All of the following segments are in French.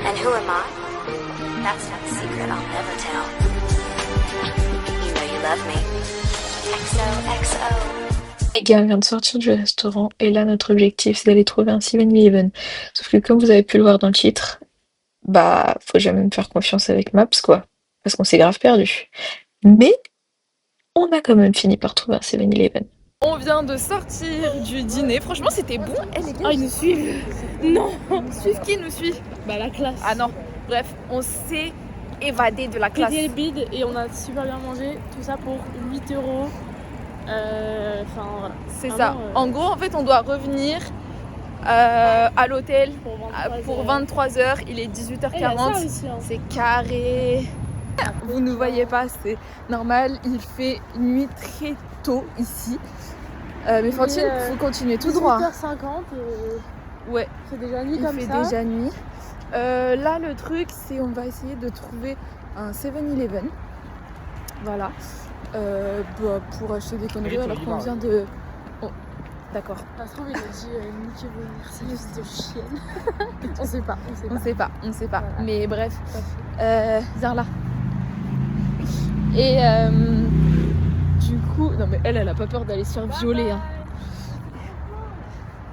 And who am I? That's not a secret I'll never tell. You know you love me. XOXO. Les gars, on vient de sortir du restaurant et là notre objectif c'est d'aller trouver un 7-Eleven. Sauf que comme vous avez pu le voir dans le titre, bah faut jamais me faire confiance avec Maps quoi. Parce qu'on s'est grave perdu. Mais on a quand même fini par trouver un 7-Eleven. On vient de sortir du dîner. Franchement, c'était bon. Eh les gars, Ah, ils nous suivent. Non. suivent qui nous suit? Bah la classe. Ah non. Bref, on s'est évadé de la classe. C'était le bide et on a super bien mangé. Tout ça pour 8 euros. Enfin voilà. C'est Vraiment, ça. En gros, en fait, on doit revenir à l'hôtel pour 23h. Il est Et il y a 18h40. ça aussi, hein. C'est carré. Vous ne voyez pas, c'est normal. Il fait nuit très tôt ici. Mais Fantine, il faut continuer tout droit. 18h50 Ouais, c'est déjà nuit il comme fait ça. déjà nuit. Là, le truc, c'est on va essayer de trouver un 7-Eleven. Voilà. Pour acheter des conneries alors qu'on vient de... Oh, d'accord. Ça se trouve, il a dit niquez-vous, merci, de chienne. On sait pas. On sait pas. Voilà. Mais bref, Tout à fait. viens là. Et du coup, non mais elle a pas peur d'aller se faire violer. Hein.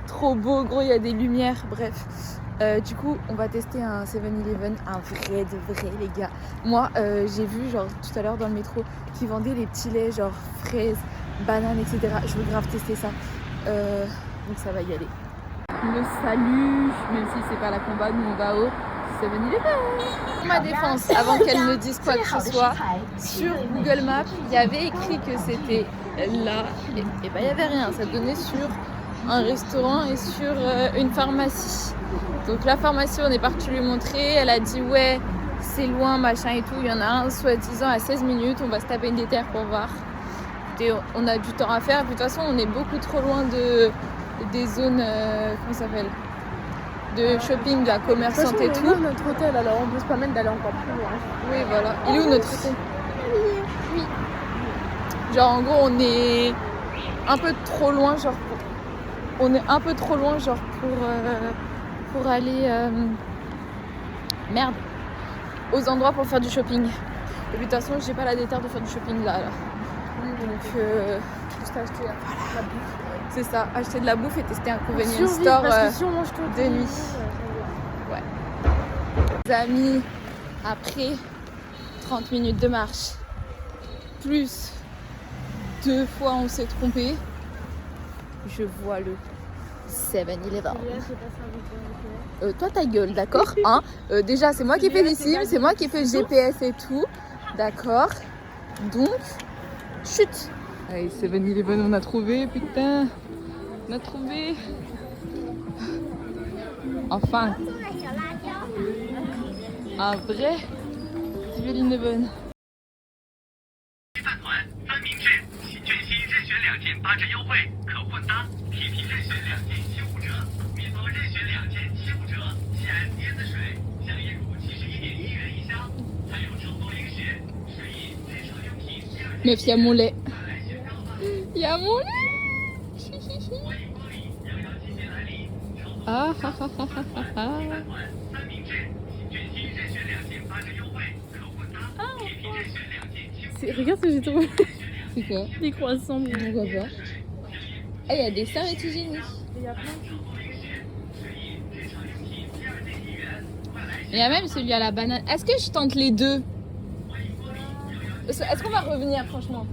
Trop beau, gros, il y a des lumières, bref. Du coup, on va tester un 7-Eleven, un vrai de vrai, les gars. Moi, j'ai vu, genre, tout à l'heure dans le métro, qui vendait les petits laits, genre fraises, bananes, etc. Je veux grave tester ça. Donc ça va y aller. Le salut, même si c'est pas la combat, nous on va au 7-Eleven. Pour ma défense, avant qu'elle me dise quoi que ce soit, sur Google Maps, il y avait écrit que c'était là, et bah il y avait rien, ça donnait sur un restaurant et sur une pharmacie. Donc la pharmacie, on est parti lui montrer, elle a dit ouais, c'est loin, machin et tout, il y en a un soi-disant à 16 minutes, on va se taper une déterre pour voir. Et on a du temps à faire, et puis de toute façon on est beaucoup trop loin des zones, comment ça s'appelle, de shopping, de la commerçante et tout. Notre hôtel, alors on peut se permettre d'aller encore plus loin. Oui, voilà. Il est où notre hôtel? Oui. Genre en gros on est un peu trop loin, genre pour aller merde, aux endroits pour faire du shopping. Et puis de toute façon j'ai pas la déterre de faire du shopping là. Donc Juste acheter la bouffe. c'est ça, acheter de la bouffe et tester un convenience Survivre, store parce que si on mange tout de nuit. Les amis, après 30 minutes de marche, plus 2 fois on s'est trompé, je vois le 7-Eleven. Toi ta gueule, d'accord hein déjà c'est moi qui ai fait les cibles, c'est moi qui ai fait le GPS et tout, d'accord. Donc, chut. Allez, 7-Eleven on a trouvé, putain. On a trouvé. Enfin. Un vrai 7-Eleven. 饭团三明治，喜卷心任选2件8折优惠，可混搭。皮皮任选2件75折，米糕任选2件75折。西安椰子水，香叶乳71.1元一箱，还有成都零食、水饮、日常用品第2件。 Meuf, il y a mon lait. Il y a mon lait. Ah ah ah ah ah ah. Regarde ce que j'ai trouvé. C'est quoi? Des croissants. On voit pas. Ah, il y a des serviettes hygiéniques. Il y a plein de trucs. Il y a même celui à la banane. Est-ce que je tente les deux? Est-ce qu'on va revenir franchement?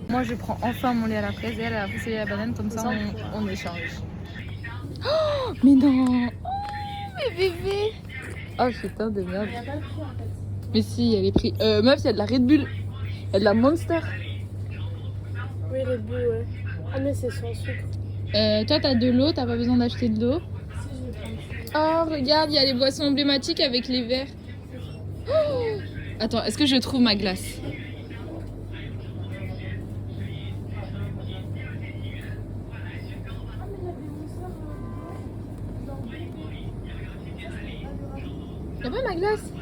Moi je prends enfin mon lait à la fraise et elle a celui à la banane, comme ça on échange. Oh mais non! Oh mes bébés! Oh putain de merde. Il y a pas le prix en fait. Mais si, il y a les prix. Meuf, il y a de la Red Bull. Il y a de la Monster. Oui, Red Bull, ouais. Ah, mais c'est sans sucre. Toi t'as de l'eau, t'as pas besoin d'acheter de l'eau. Si, je vais prendre. Oh regarde, il y a les boissons emblématiques avec les verres. Oh attends, est-ce que je trouve ma glace? Y'a pas ma glace?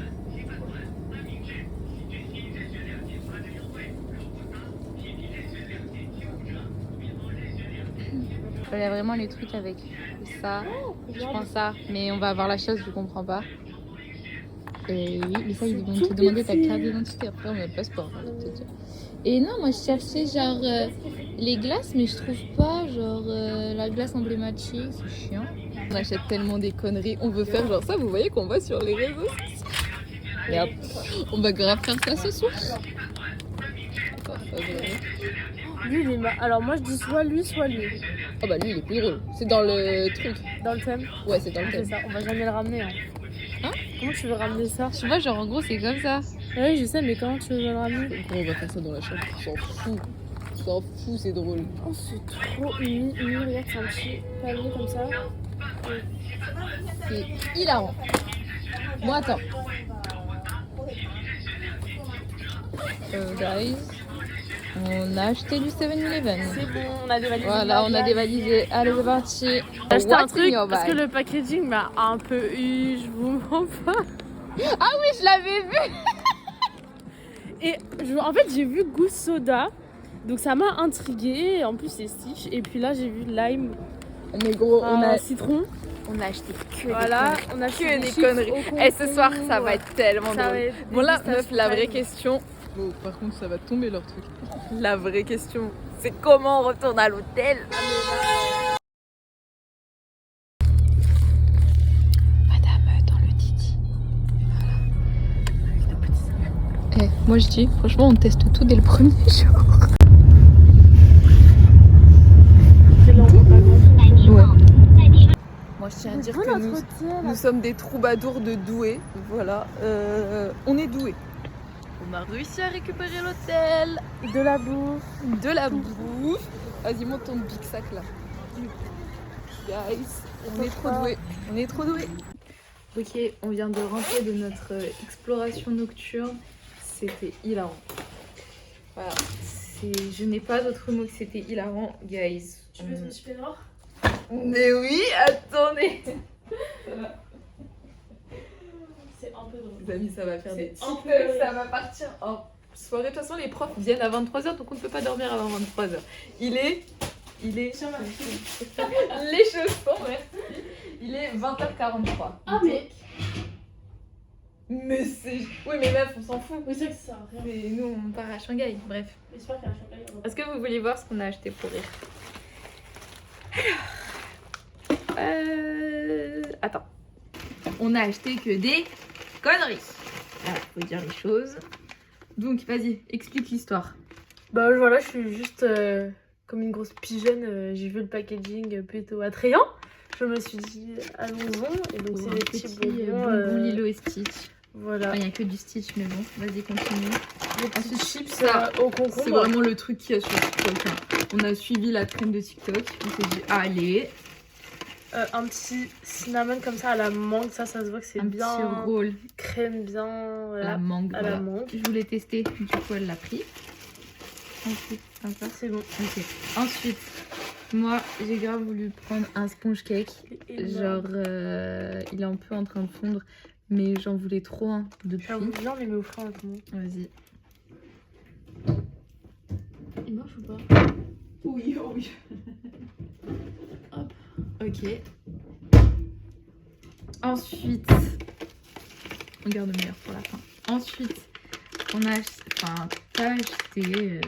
il y a vraiment les trucs avec ça. Je prends ça, mais on va avoir la chose, je comprends pas. Et oui, mais ça, ils vont te demander ta carte d'identité. Après, on a le passeport, hein, je vais te dire. Et non, moi, je cherchais genre les glaces, mais je trouve pas genre la glace emblématique. C'est chiant. On achète tellement des conneries. On veut faire genre ça, vous voyez qu'on voit sur les réseaux sociaux. Et hop, on va grave faire ça ce soir. Lui, il est alors moi je dis soit lui, soit lui. Oh bah lui, il est plus drôle. C'est dans le truc. Dans le thème. Ouais, c'est dans le C'est thème. ça, on va jamais le ramener. Hein. Hein? Comment tu veux ramener ça? Tu vois, genre en gros, c'est comme ça. Oui, je sais, mais comment tu veux le ramener? Gros, on va faire ça dans la chambre. On s'en fout. On s'en fout, c'est drôle. Oh, c'est trop mimi, regarde, c'est un petit panier comme ça. C'est hilarant. Bon, attends. Guys, on a acheté du 7-Eleven. C'est bon, on a dévalisé. Voilà, on a dévalisé. Allez, c'est parti. J'ai acheté un What's in truc your parce que bag? le packaging m'a un peu eu, je vous mens pas. Ah oui, je l'avais vu. Et en fait, j'ai vu goût soda, donc ça m'a intriguée. En plus, c'est Stitch. Et puis là, j'ai vu lime, Mais gros, on a citron. On a acheté que Voilà, des on a que acheté des chips conneries. au Et ce soir, concombre. ça va être tellement Ça va drôle. être Bon là, dégustation meuf, la vraie time. question... Bon, par contre, ça va tomber leur truc. La vraie question, c'est comment on retourne à l'hôtel. Madame dans le Titi. Voilà. Avec nos petits amis. Moi je dis, franchement, on teste tout dès le premier jour. Ouais. Moi, je tiens à dire que nous sommes des troubadours de Douai. Voilà, on est doués. On a réussi à récupérer l'hôtel. De la bouffe. De la bouffe. Vas-y, monte ton big sac là. Guys, on est trop doués. On est trop doués. Ok, on vient de rentrer de notre exploration nocturne. C'était hilarant. Voilà, je n'ai pas d'autre mot que c'était hilarant, guys. Tu veux ton super noir? Mais oui, attendez. C'est un peu drôle. Les amis, ça va faire des un TikTok, peu- ça va partir en soirée. De toute façon, les profs viennent à 23h, donc on ne peut pas dormir avant 23h. Il est... Les choses sont, merci. Il est 20h43. Ah mais... Mais c'est... Oui, mais meuf, on s'en fout. Oui, c'est vrai que ça sert à rien. Mais nous, on part à Shanghai, bref. J'espère qu'il y a un champagne. Est-ce que vous voulez voir ce qu'on a acheté pour rire? Attends. On a acheté que des conneries. Voilà, faut dire les choses. Donc, vas-y, explique l'histoire. Bah voilà, je suis juste comme une grosse pigeonne. J'ai vu le packaging plutôt attrayant. Je me suis dit, allons-y. Et donc, c'est des petits bonbons. Lilo et Stitch. Voilà. Il n'y a que du Stitch, mais bon, vas-y, continue. Des petits Ensuite, chips ça, au concombre. C'est vraiment le truc qu'il y a sur TikTok. Hein. On a suivi la trend de TikTok. On s'est dit, allez. Un petit cinnamon comme ça à la mangue. Ça se voit que c'est Un bien petit rôle crème, bien à la mangue. à Voilà. la mangue. Je voulais tester, du coup, elle l'a pris. Ensuite, sympa. C'est bon. Ok. Ensuite, moi, j'ai grave voulu prendre un sponge cake. Genre, il est un peu en train de fondre, mais j'en voulais trop un depuis. Viens, on les met au frais avec moi. Vas-y. Il marche ou pas? Oui, oh oui. Hop. Ok. Ensuite, on garde le meilleur pour la fin. Ensuite, on a acheté, enfin, t'as acheté, Des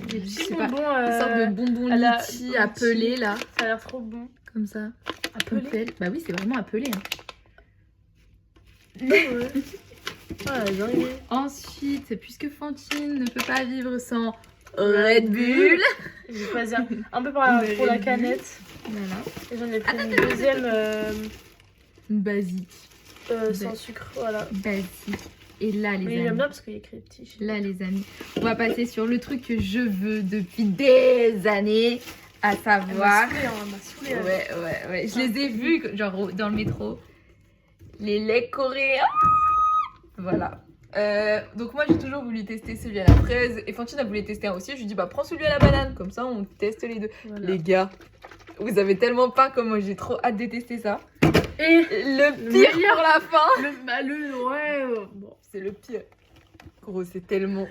je petits sais pas, bonbons. une sorte de bonbons à la- litchi appelés là, Ça a l'air trop bon. comme ça. Appelé. Appel. Bah oui, c'est vraiment appelé. Hein. Ouais. Ah, dingue. Ensuite, puisque Fantine ne peut pas vivre sans Red Bull, Je vais choisir un peu pour Red la Bull. canette. voilà, Et j'en ai pris une deuxième basique, sans sucre. Voilà. basique. Et là, les Mais j'aime amis, bien parce qu'il y a écrit petit. là, les amis, on va passer sur le truc que je veux depuis des années, à savoir. Elle m'a saoulée. Ouais. Je les ai vus, genre, dans le métro. Les laits coréens. Voilà. Donc moi j'ai toujours voulu tester celui à la fraise et Fantine a voulu tester un aussi. Je lui dis bah prends celui à la banane, comme ça on teste les deux. Voilà. Les gars, vous avez tellement pas comme moi, j'ai trop hâte de tester ça. Et Le pire meilleur. pour la fin. ouais. Bon. C'est le pire. Gros, c'est tellement...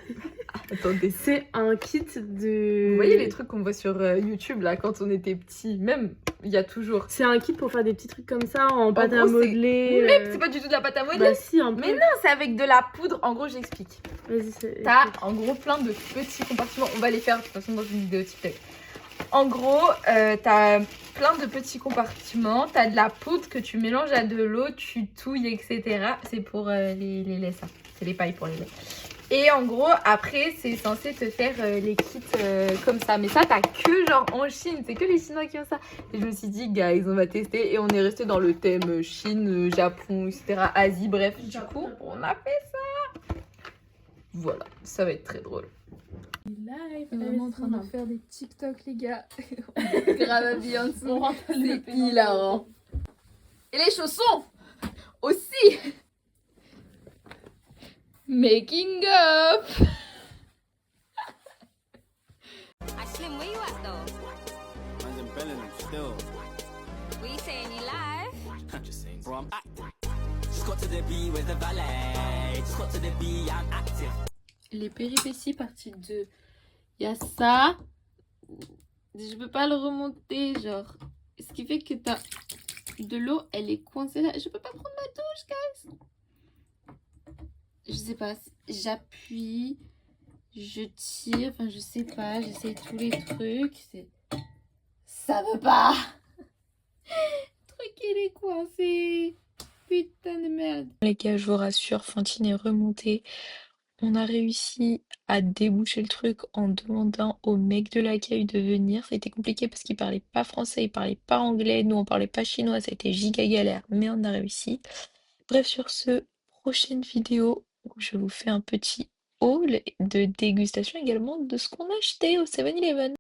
Attendez, C'est un kit de... vous voyez les trucs qu'on voit sur YouTube là quand on était petit, même il y a toujours. C'est un kit pour faire des petits trucs comme ça en pâte à gros, c'est- modeler. Mais c'est pas du tout de la pâte à modeler. Bah si, un peu. Mais non, c'est avec de la poudre. En gros, j'explique. Vas-y, c'est... T'as en gros plein de petits compartiments. On va les faire de toute façon dans une vidéo TikTok. En gros, t'as plein de petits compartiments. T'as de la poudre que tu mélanges à de l'eau, tu touilles, etc. C'est pour les laits, ça. C'est les pailles pour les laits. Et en gros, après, c'est censé te faire les kits comme ça. Mais ça, t'as que genre en Chine. C'est que les Chinois qui ont ça. Et je me suis dit, guys, on va tester. Et on est resté dans le thème Chine, Japon, etc. Asie, bref. Du coup, on a fait ça. Voilà, ça va être très drôle. Live. On est vraiment en train de faire des TikTok, les gars. On est grave habillés en dessous. C'est hilarant. Et les chaussons aussi. Making up. Slim, where you at though? Man's in Bellingham still. What you saying, you live? Just saying. Bro, I'm active. Just got to the B with the valet. Just got to the B, I'm active. Les péripéties partie 2. Il y a ça. Je peux pas le remonter, genre. Ce qui fait que t'as de l'eau, elle est coincée là. Je peux pas prendre ma douche, guys. Je sais pas. J'appuie. Je tire. Enfin, je sais pas. J'essaye tous les trucs. Ça veut pas. Le truc, il est coincé. Putain de merde. Les gars, je vous rassure, Fantine est remontée. On a réussi à déboucher le truc en demandant au mec de l'accueil de venir. Ça a été compliqué parce qu'il parlait pas français, il parlait pas anglais. Nous, on parlait pas chinois. Ça a été giga galère, mais on a réussi. Bref, sur ce, prochaine vidéo où je vous fais un petit haul de dégustation également de ce qu'on a acheté au 7-Eleven.